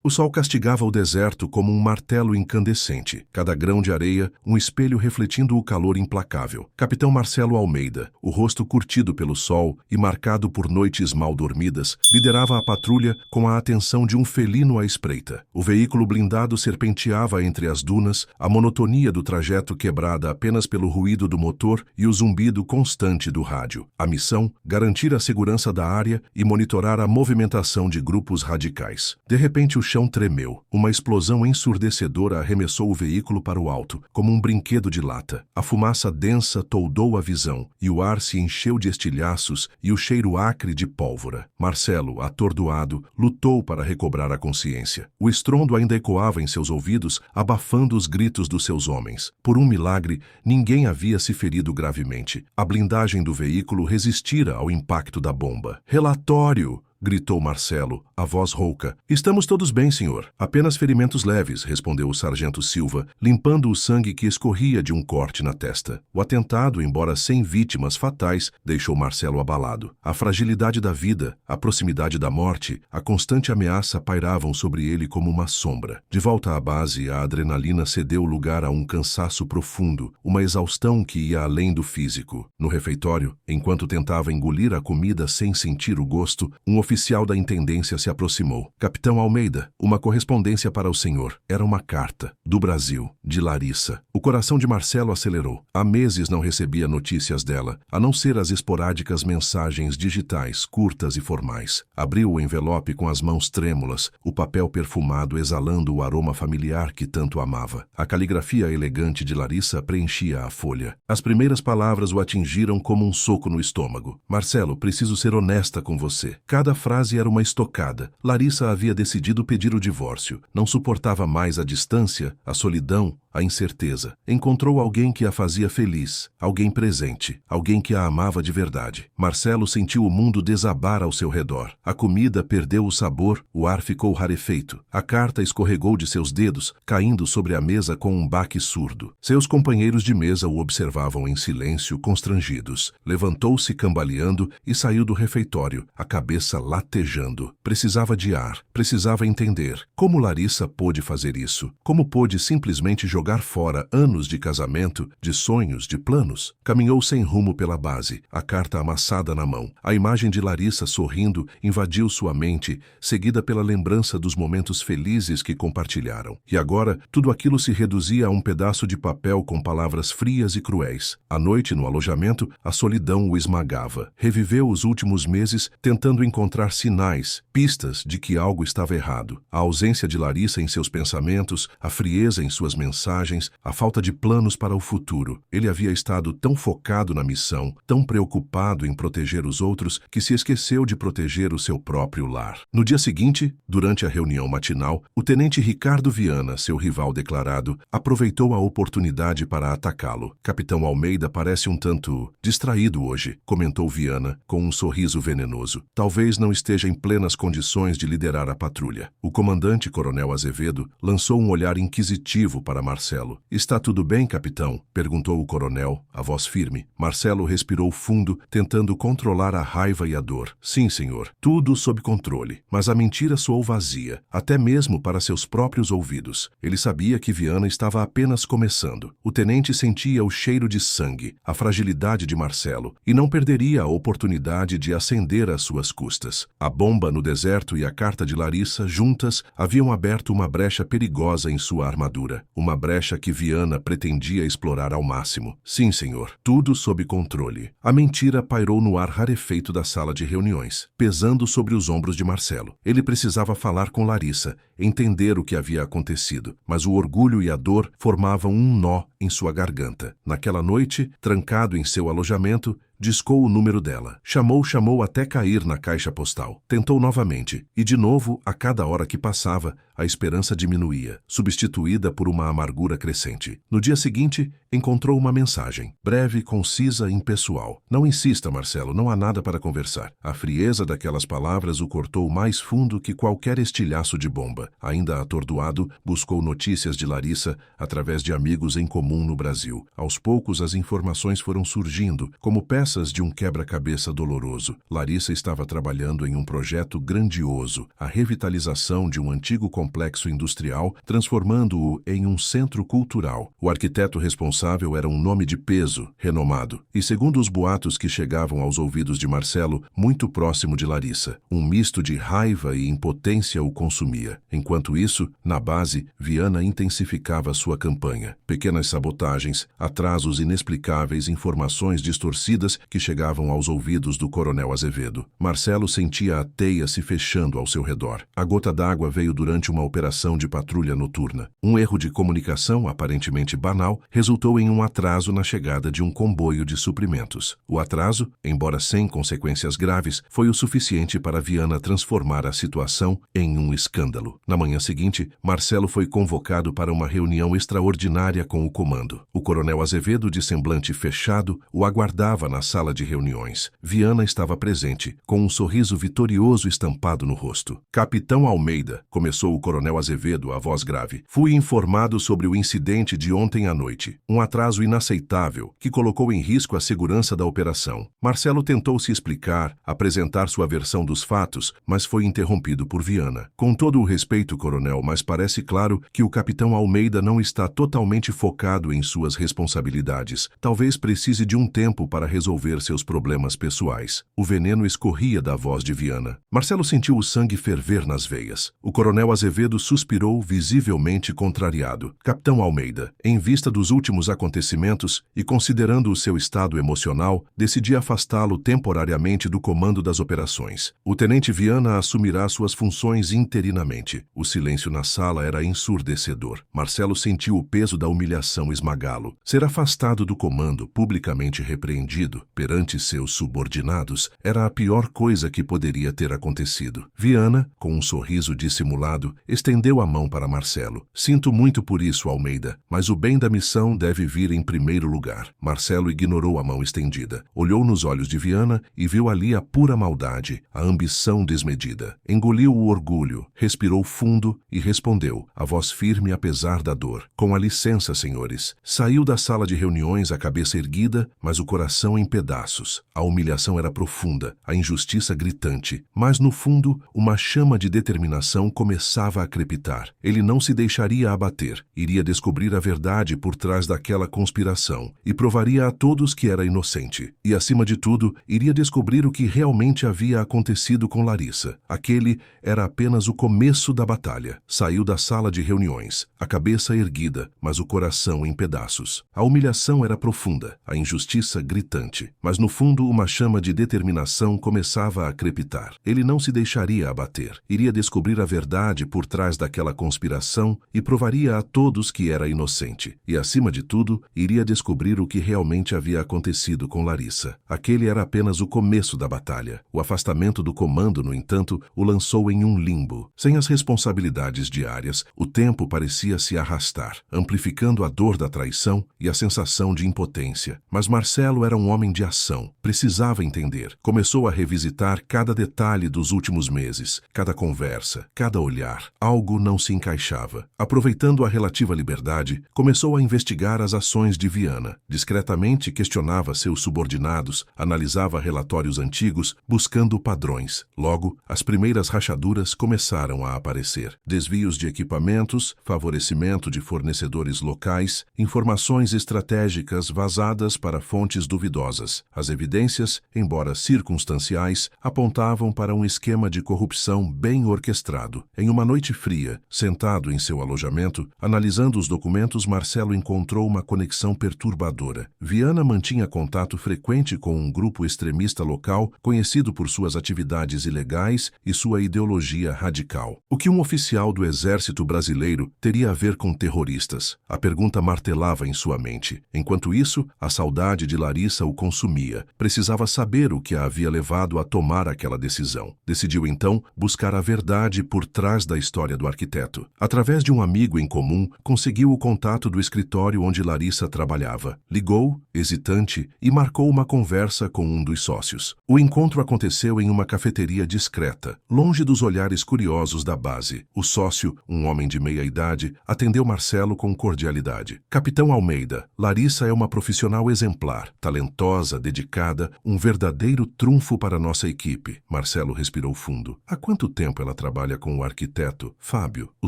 O sol castigava o deserto como um martelo incandescente, cada grão de areia um espelho refletindo o calor implacável. Capitão Marcelo Almeida, o rosto curtido pelo sol e marcado por noites mal dormidas, liderava a patrulha com a atenção de um felino à espreita. O veículo blindado serpenteava entre as dunas, a monotonia do trajeto quebrada apenas pelo ruído do motor e o zumbido constante do rádio. A missão: garantir a segurança da área e monitorar a movimentação de grupos radicais. De repente, o chão tremeu. Uma explosão ensurdecedora arremessou o veículo para o alto, como um brinquedo de lata. A fumaça densa toldou a visão, e o ar se encheu de estilhaços e o cheiro acre de pólvora. Marcelo, atordoado, lutou para recobrar a consciência. O estrondo ainda ecoava em seus ouvidos, abafando os gritos dos seus homens. Por um milagre, ninguém havia se ferido gravemente. A blindagem do veículo resistira ao impacto da bomba. "Relatório!" gritou Marcelo, a voz rouca. "Estamos todos bem, senhor. Apenas ferimentos leves", respondeu o sargento Silva, limpando o sangue que escorria de um corte na testa. O atentado, embora sem vítimas fatais, deixou Marcelo abalado. A fragilidade da vida, a proximidade da morte, a constante ameaça pairavam sobre ele como uma sombra. De volta à base, a adrenalina cedeu lugar a um cansaço profundo, uma exaustão que ia além do físico. No refeitório, enquanto tentava engolir a comida sem sentir o gosto, um oficial da intendência se aproximou. "Capitão Almeida, uma correspondência para o senhor." Era uma carta. Do Brasil, de Larissa. O coração de Marcelo acelerou. Há meses não recebia notícias dela, a não ser as esporádicas mensagens digitais, curtas e formais. Abriu o envelope com as mãos trêmulas, o papel perfumado exalando o aroma familiar que tanto amava. A caligrafia elegante de Larissa preenchia a folha. As primeiras palavras o atingiram como um soco no estômago. "Marcelo, preciso ser honesta com você." Cada frase era uma estocada. Larissa havia decidido pedir o divórcio. Não suportava mais a distância, a solidão, a incerteza. Encontrou alguém que a fazia feliz, alguém presente, alguém que a amava de verdade. Marcelo sentiu o mundo desabar ao seu redor. A comida perdeu o sabor, o ar ficou rarefeito. A carta escorregou de seus dedos, caindo sobre a mesa com um baque surdo. Seus companheiros de mesa o observavam em silêncio, constrangidos. Levantou-se cambaleando e saiu do refeitório, a cabeça latejando. Precisava de ar, precisava entender. Como Larissa pôde fazer isso? Como pôde simplesmente jogar fora anos de casamento, de sonhos, de planos? Caminhou sem rumo pela base, a carta amassada na mão. A imagem de Larissa sorrindo invadiu sua mente, seguida pela lembrança dos momentos felizes que compartilharam. E agora, tudo aquilo se reduzia a um pedaço de papel com palavras frias e cruéis. À noite, no alojamento, a solidão o esmagava. Reviveu os últimos meses, tentando encontrar sinais, pistas de que algo estava errado. A ausência de Larissa em seus pensamentos, a frieza em suas mensagens, a falta de planos para o futuro. Ele havia estado tão focado na missão, tão preocupado em proteger os outros, que se esqueceu de proteger o seu próprio lar. No dia seguinte, durante a reunião matinal, o tenente Ricardo Viana, seu rival declarado, aproveitou a oportunidade para atacá-lo. "Capitão Almeida parece um tanto distraído hoje", comentou Viana, com um sorriso venenoso. "Talvez não esteja em plenas condições de liderar a patrulha." O comandante Coronel Azevedo lançou um olhar inquisitivo para Marcelo. "Está tudo bem, capitão?" perguntou o coronel, a voz firme. Marcelo respirou fundo, tentando controlar a raiva e a dor. "Sim, senhor. Tudo sob controle." Mas a mentira soou vazia, até mesmo para seus próprios ouvidos. Ele sabia que Viana estava apenas começando. O tenente sentia o cheiro de sangue, a fragilidade de Marcelo, e não perderia a oportunidade de acender às suas custas. A bomba no deserto e a carta de Larissa, juntas, haviam aberto uma brecha perigosa em sua armadura. Uma brecha que Viana pretendia explorar ao máximo. "Sim, senhor. Tudo sob controle." A mentira pairou no ar rarefeito da sala de reuniões, pesando sobre os ombros de Marcelo. Ele precisava falar com Larissa, entender o que havia acontecido, mas o orgulho e a dor formavam um nó em sua garganta. Naquela noite, trancado em seu alojamento, discou o número dela. Chamou até cair na caixa postal. Tentou novamente, e de novo, a cada hora que passava, a esperança diminuía, substituída por uma amargura crescente. No dia seguinte, encontrou uma mensagem, breve, concisa e impessoal. "Não insista, Marcelo, não há nada para conversar." A frieza daquelas palavras o cortou mais fundo que qualquer estilhaço de bomba. Ainda atordoado, buscou notícias de Larissa através de amigos em comum no Brasil. Aos poucos, as informações foram surgindo, como peças peças de um quebra-cabeça doloroso. Larissa estava trabalhando em um projeto grandioso, a revitalização de um antigo complexo industrial, transformando-o em um centro cultural. O arquiteto responsável era um nome de peso, renomado, e segundo os boatos que chegavam aos ouvidos de Marcelo, muito próximo de Larissa. Um misto de raiva e impotência o consumia. Enquanto isso, na base, Viana intensificava sua campanha. Pequenas sabotagens, atrasos inexplicáveis, informações distorcidas que chegavam aos ouvidos do coronel Azevedo. Marcelo sentia a teia se fechando ao seu redor. A gota d'água veio durante uma operação de patrulha noturna. Um erro de comunicação, aparentemente banal, resultou em um atraso na chegada de um comboio de suprimentos. O atraso, embora sem consequências graves, foi o suficiente para Viana transformar a situação em um escândalo. Na manhã seguinte, Marcelo foi convocado para uma reunião extraordinária com o comando. O coronel Azevedo, de semblante fechado, o aguardava na sala de reuniões. Viana estava presente, com um sorriso vitorioso estampado no rosto. Capitão Almeida, começou o coronel Azevedo, a voz grave, fui informado sobre o incidente de ontem à noite. Um atraso inaceitável que colocou em risco a segurança da operação. Marcelo tentou se explicar, apresentar sua versão dos fatos, mas foi interrompido por Viana. Com todo o respeito, coronel, mas parece claro que o capitão Almeida não está totalmente focado em suas responsabilidades. Talvez precise de um tempo para resolver seus problemas pessoais. O veneno escorria da voz de Viana. Marcelo sentiu o sangue ferver nas veias. O coronel Azevedo suspirou, visivelmente contrariado. Capitão Almeida, em vista dos últimos acontecimentos e considerando o seu estado emocional, decidi afastá-lo temporariamente do comando das operações. O tenente Viana assumirá suas funções interinamente. O silêncio na sala era ensurdecedor. Marcelo sentiu o peso da humilhação esmagá-lo. Ser afastado do comando, publicamente repreendido perante seus subordinados, era a pior coisa que poderia ter acontecido. Viana, com um sorriso dissimulado, estendeu a mão para Marcelo. Sinto muito por isso, Almeida, mas o bem da missão deve vir em primeiro lugar. Marcelo ignorou a mão estendida. Olhou nos olhos de Viana e viu ali a pura maldade, a ambição desmedida. Engoliu o orgulho, respirou fundo e respondeu, a voz firme apesar da dor. Com a licença, senhores. Saiu da sala de reuniões a cabeça erguida, mas o coração em pedaços. A humilhação era profunda, a injustiça gritante, mas no fundo, uma chama de determinação começava a crepitar. Ele não se deixaria abater, iria descobrir a verdade por trás daquela conspiração e provaria a todos que era inocente. E, acima de tudo, iria descobrir o que realmente havia acontecido com Larissa. Aquele era apenas o começo da batalha. Saiu da sala de reuniões, a cabeça erguida, mas o coração em pedaços. A humilhação era profunda, a injustiça gritante, mas no fundo uma chama de determinação começava a crepitar. Ele não se deixaria abater, iria descobrir a verdade por trás daquela conspiração e provaria a todos que era inocente. E, acima de tudo, iria descobrir o que realmente havia acontecido com Larissa. Aquele era apenas o começo da batalha. O afastamento do comando, no entanto, o lançou em um limbo. Sem as responsabilidades diárias, o tempo parecia se arrastar, amplificando a dor da traição e a sensação de impotência. Mas Marcelo era um homem de ação. Precisava entender. Começou a revisitar cada detalhe dos últimos meses, cada conversa, cada olhar. Algo não se encaixava. Aproveitando a relativa liberdade, começou a investigar as ações de Viana. Discretamente questionava seus subordinados, analisava relatórios antigos, buscando padrões. Logo, as primeiras rachaduras começaram a aparecer. Desvios de equipamentos, favorecimento de fornecedores locais, informações estratégicas vazadas para fontes duvidosas. As evidências, embora circunstanciais, apontavam para um esquema de corrupção bem orquestrado. Em uma noite fria, sentado em seu alojamento, analisando os documentos, Marcelo encontrou uma conexão perturbadora. Viana mantinha contato frequente com um grupo extremista local, conhecido por suas atividades ilegais e sua ideologia radical. O que um oficial do Exército Brasileiro teria a ver com terroristas? A pergunta martelava em sua mente. Enquanto isso, a saudade de Larissa o consumia. Precisava saber o que a havia levado a tomar aquela decisão. Decidiu então buscar a verdade por trás da história do arquiteto. Através de um amigo em comum, conseguiu o contato do escritório onde Larissa trabalhava. Ligou, hesitante, e marcou uma conversa com um dos sócios. O encontro aconteceu em uma cafeteria discreta, longe dos olhares curiosos da base. O sócio, um homem de meia idade, atendeu Marcelo com cordialidade. Capitão Almeida, Larissa é uma profissional exemplar, talentosa, valorosa, dedicada, um verdadeiro trunfo para nossa equipe. Marcelo respirou fundo. Há quanto tempo ela trabalha com o arquiteto? Fábio. O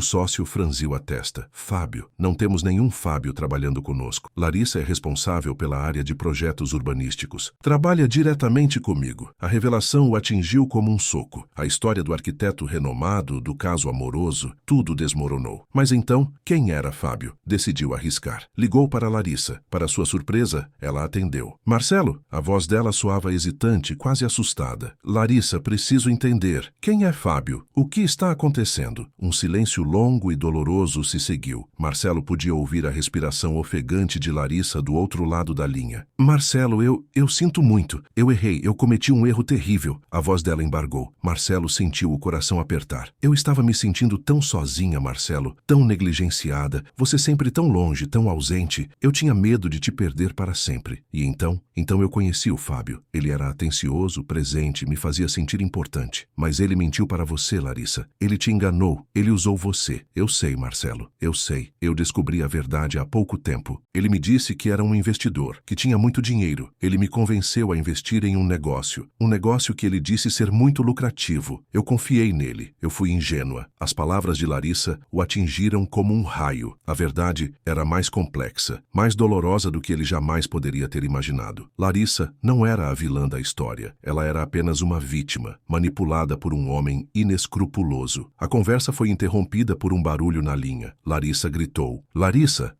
sócio franziu a testa. Fábio. Não temos nenhum Fábio trabalhando conosco. Larissa é responsável pela área de projetos urbanísticos. Trabalha diretamente comigo. A revelação o atingiu como um soco. A história do arquiteto renomado, do caso amoroso, tudo desmoronou. Mas então, quem era Fábio? Decidiu arriscar. Ligou para Larissa. Para sua surpresa, ela atendeu. Marcelo? A voz dela soava hesitante, quase assustada. Larissa, preciso entender. Quem é Fábio? O que está acontecendo? Um silêncio longo e doloroso se seguiu. Marcelo podia ouvir a respiração ofegante de Larissa do outro lado da linha. Marcelo, eu sinto muito. Eu errei, eu cometi um erro terrível. A voz dela embargou. Marcelo sentiu o coração apertar. Eu estava me sentindo tão sozinha, Marcelo, tão negligenciada, você sempre tão longe, tão ausente. Eu tinha medo de te perder para sempre. E então eu conheci o Fábio. Ele era atencioso, presente, me fazia sentir importante. Mas ele mentiu para você, Larissa. Ele te enganou. Ele usou você. Eu sei, Marcelo. Eu sei. Eu descobri a verdade há pouco tempo. Ele me disse que era um investidor, que tinha muito dinheiro. Ele me convenceu a investir em um negócio. Um negócio que ele disse ser muito lucrativo. Eu confiei nele. Eu fui ingênua. As palavras de Larissa o atingiram como um raio. A verdade era mais complexa, mais dolorosa do que ele jamais poderia ter imaginado. Larissa não era a vilã da história. Ela era apenas uma vítima, manipulada por um homem inescrupuloso. A conversa foi interrompida por um barulho na linha. Larissa gritou. Larissa,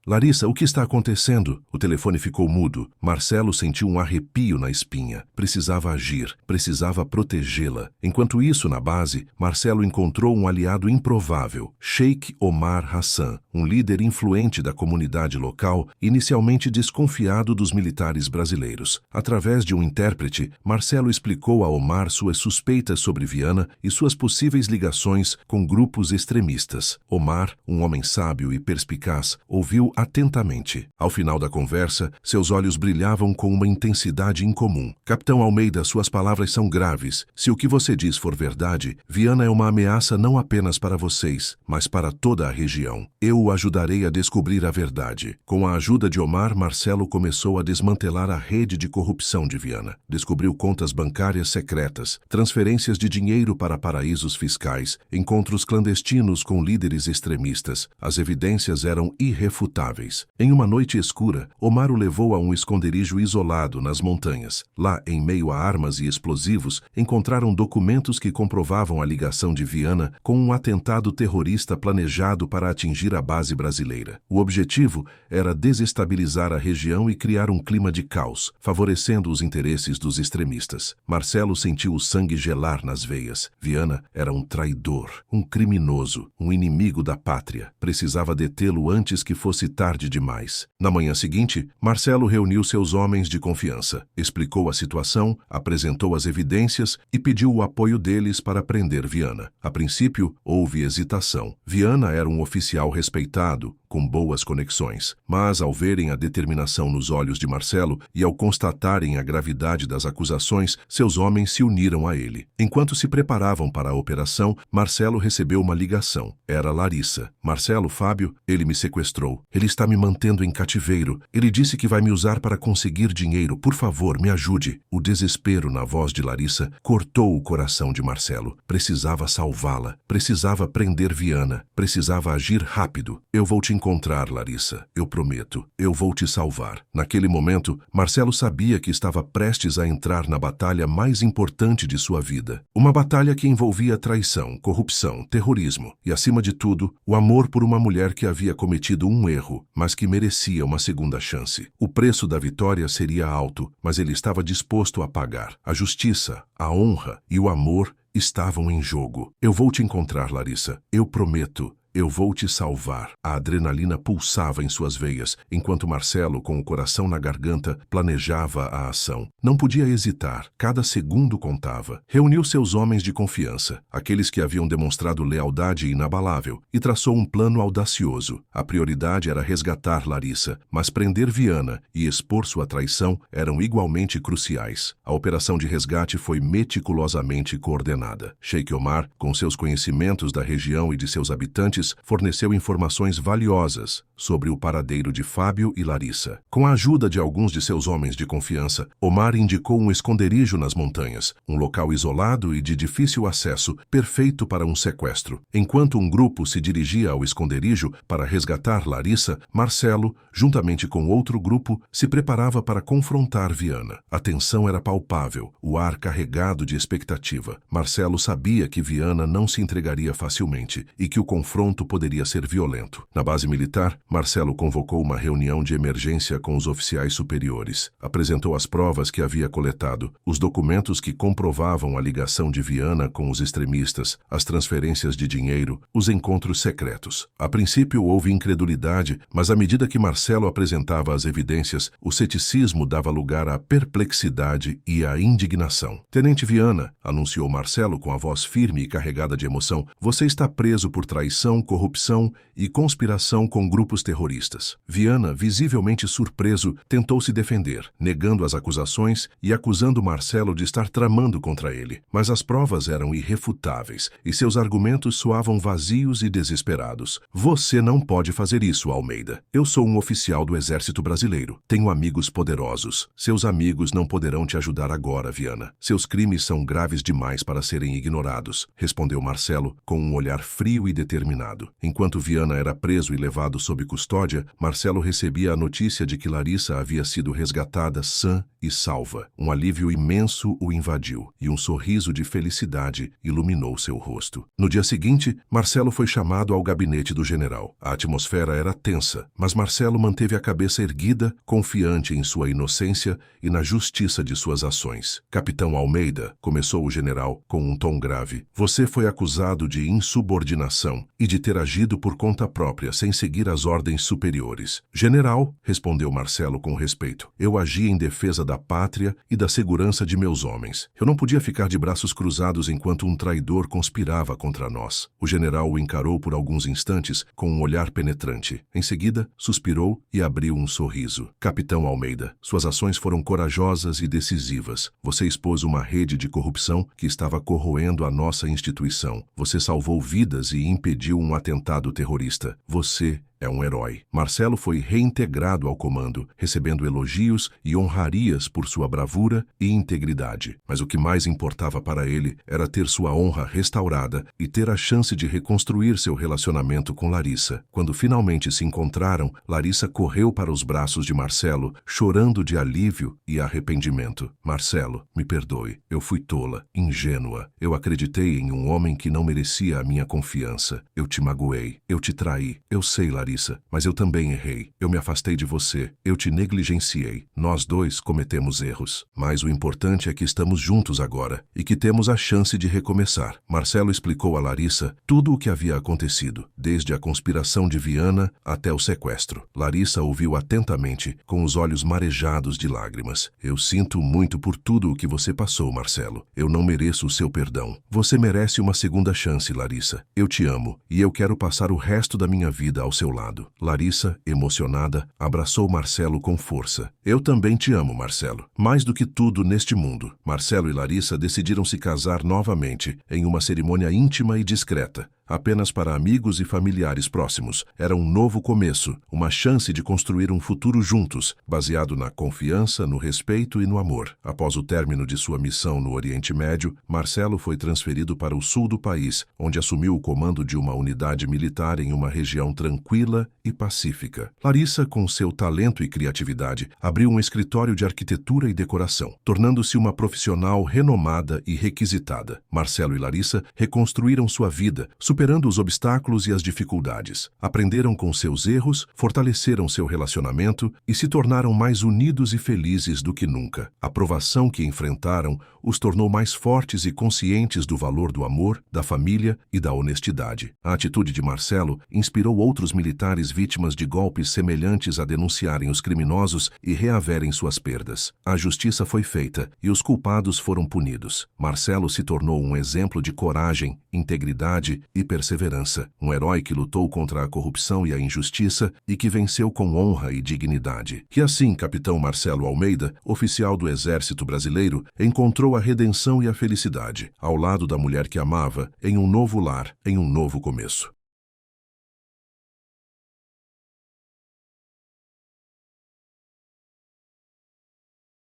o que está acontecendo? O telefone ficou mudo. Marcelo sentiu um arrepio na espinha. Precisava agir, precisava protegê-la. Enquanto isso, na base, Marcelo encontrou um aliado improvável, Sheikh Omar Hassan, um líder influente da comunidade local, inicialmente desconfiado dos militares brasileiros. Através de um intérprete, Marcelo explicou a Omar suas suspeitas sobre Viana e suas possíveis ligações com grupos extremistas. Omar, um homem sábio e perspicaz, ouviu atentamente. Ao final da conversa, seus olhos brilhavam com uma intensidade incomum. Capitão Almeida, suas palavras são graves. Se o que você diz for verdade, Viana é uma ameaça não apenas para vocês, mas para toda a região. Eu o ajudarei a descobrir a verdade. Com a ajuda de Omar, Marcelo começou a desmantelar a rede de corrupção de Viana. Descobriu contas bancárias secretas, transferências de dinheiro para paraísos fiscais, encontros clandestinos com líderes extremistas. As evidências eram irrefutáveis. Em uma noite escura, Omar o levou a um esconderijo isolado nas montanhas. Lá, em meio a armas e explosivos, encontraram documentos que comprovavam a ligação de Viana com um atentado terrorista planejado para atingir a base brasileira. O objetivo era desestabilizar a região e criar um clima de caos, favorecendo os interesses dos extremistas. Marcelo sentiu o sangue gelar nas veias. Viana era um traidor, um criminoso, um inimigo da pátria. Precisava detê-lo antes que fosse tarde demais. Na manhã seguinte, Marcelo reuniu seus homens de confiança, explicou a situação, apresentou as evidências e pediu o apoio deles para prender Viana. A princípio, houve hesitação. Viana era um oficial respeitado, com boas conexões, mas ao verem a determinação nos olhos de Marcelo e ao constatarem a gravidade das acusações, seus homens se uniram a ele. Enquanto se preparavam para a operação, Marcelo recebeu uma ligação. Era Larissa. Marcelo, Fábio, ele me sequestrou. Ele está me mantendo em cativeiro. Ele disse que vai me usar para conseguir dinheiro. Por favor, me ajude. O desespero na voz de Larissa cortou o coração de Marcelo. Precisava salvá-la. Precisava prender Viana. Precisava agir rápido. Eu vou te encontrar, Larissa. Eu prometo. Eu vou te salvar. Naquele momento, Marcelo sabia que estava prestes a entrar na batalha mais importante de sua vida. Uma batalha que envolvia traição, corrupção, terrorismo e, acima de tudo, o amor por uma mulher que havia cometido um erro, mas que merecia uma segunda chance. O preço da vitória seria alto, mas ele estava disposto a pagar. A justiça, a honra e o amor estavam em jogo. Eu vou te encontrar, Larissa. Eu prometo. Eu vou te salvar. A adrenalina pulsava em suas veias, enquanto Marcelo, com o coração na garganta, planejava a ação. Não podia hesitar. Cada segundo contava. Reuniu seus homens de confiança, aqueles que haviam demonstrado lealdade inabalável, e traçou um plano audacioso. A prioridade era resgatar Larissa, mas prender Viana e expor sua traição eram igualmente cruciais. A operação de resgate foi meticulosamente coordenada. Sheikh Omar, com seus conhecimentos da região e de seus habitantes, agentes, forneceu informações valiosas sobre o paradeiro de Fábio e Larissa. Com a ajuda de alguns de seus homens de confiança, Omar indicou um esconderijo nas montanhas, um local isolado e de difícil acesso, perfeito para um sequestro. Enquanto um grupo se dirigia ao esconderijo para resgatar Larissa, Marcelo, juntamente com outro grupo, se preparava para confrontar Viana. A tensão era palpável, o ar carregado de expectativa. Marcelo sabia que Viana não se entregaria facilmente e que o confronto poderia ser violento. Na base militar, Marcelo convocou uma reunião de emergência com os oficiais superiores. Apresentou as provas que havia coletado, os documentos que comprovavam a ligação de Viana com os extremistas, as transferências de dinheiro, os encontros secretos. A princípio houve incredulidade, mas à medida que Marcelo apresentava as evidências, o ceticismo dava lugar à perplexidade e à indignação. Tenente Viana, anunciou Marcelo com a voz firme e carregada de emoção, você está preso por traição, corrupção e conspiração com grupos terroristas. Viana, visivelmente surpreso, tentou se defender, negando as acusações e acusando Marcelo de estar tramando contra ele. Mas as provas eram irrefutáveis e seus argumentos soavam vazios e desesperados. Você não pode fazer isso, Almeida. Eu sou um oficial do Exército Brasileiro. Tenho amigos poderosos. Seus amigos não poderão te ajudar agora, Viana. Seus crimes são graves demais para serem ignorados, respondeu Marcelo com um olhar frio e determinado. Enquanto Viana era preso e levado sob custódia, Marcelo recebia a notícia de que Larissa havia sido resgatada sã e salva. Um alívio imenso o invadiu e um sorriso de felicidade iluminou seu rosto. No dia seguinte, Marcelo foi chamado ao gabinete do general. A atmosfera era tensa, mas Marcelo manteve a cabeça erguida, confiante em sua inocência e na justiça de suas ações. Capitão Almeida, começou o general com um tom grave, você foi acusado de insubordinação e de ter agido por conta própria, sem seguir as ordens superiores. General, respondeu Marcelo com respeito, eu agi em defesa da pátria e da segurança de meus homens. Eu não podia ficar de braços cruzados enquanto um traidor conspirava contra nós. O general o encarou por alguns instantes com um olhar penetrante. Em seguida, suspirou e abriu um sorriso. Capitão Almeida, suas ações foram corajosas e decisivas. Você expôs uma rede de corrupção que estava corroendo a nossa instituição. Você salvou vidas e impediu um atentado terrorista. Você é um herói. Marcelo foi reintegrado ao comando, recebendo elogios e honrarias por sua bravura e integridade. Mas o que mais importava para ele era ter sua honra restaurada e ter a chance de reconstruir seu relacionamento com Larissa. Quando finalmente se encontraram, Larissa correu para os braços de Marcelo, chorando de alívio e arrependimento. Marcelo, me perdoe. Eu fui tola, ingênua. Eu acreditei em um homem que não merecia a minha confiança. Eu te magoei. Eu te traí. Eu sei, Larissa, mas eu também errei. Eu me afastei de você. Eu te negligenciei. Nós dois cometemos erros. Mas o importante é que estamos juntos agora e que temos a chance de recomeçar. Marcelo explicou a Larissa tudo o que havia acontecido, desde a conspiração de Viana até o sequestro. Larissa ouviu atentamente, com os olhos marejados de lágrimas. Eu sinto muito por tudo o que você passou, Marcelo. Eu não mereço o seu perdão. Você merece uma segunda chance, Larissa. Eu te amo e eu quero passar o resto da minha vida ao seu lado. Larissa, emocionada, abraçou Marcelo com força. Eu também te amo, Marcelo. Mais do que tudo neste mundo. Marcelo e Larissa decidiram se casar novamente, em uma cerimônia íntima e discreta. Apenas para amigos e familiares próximos. Era um novo começo, uma chance de construir um futuro juntos, baseado na confiança, no respeito e no amor. Após o término de sua missão no Oriente Médio, Marcelo foi transferido para o sul do país, onde assumiu o comando de uma unidade militar em uma região tranquila e pacífica. Larissa, com seu talento e criatividade, abriu um escritório de arquitetura e decoração, tornando-se uma profissional renomada e requisitada. Marcelo e Larissa reconstruíram sua vida, superando os obstáculos e as dificuldades. Aprenderam com seus erros, fortaleceram seu relacionamento e se tornaram mais unidos e felizes do que nunca. A provação que enfrentaram os tornou mais fortes e conscientes do valor do amor, da família e da honestidade. A atitude de Marcelo inspirou outros militares vítimas de golpes semelhantes a denunciarem os criminosos e reaverem suas perdas. A justiça foi feita e os culpados foram punidos. Marcelo se tornou um exemplo de coragem, integridade e perseverança, um herói que lutou contra a corrupção e a injustiça e que venceu com honra e dignidade. E assim, capitão Marcelo Almeida, oficial do Exército Brasileiro, encontrou a redenção e a felicidade, ao lado da mulher que amava, em um novo lar, em um novo começo.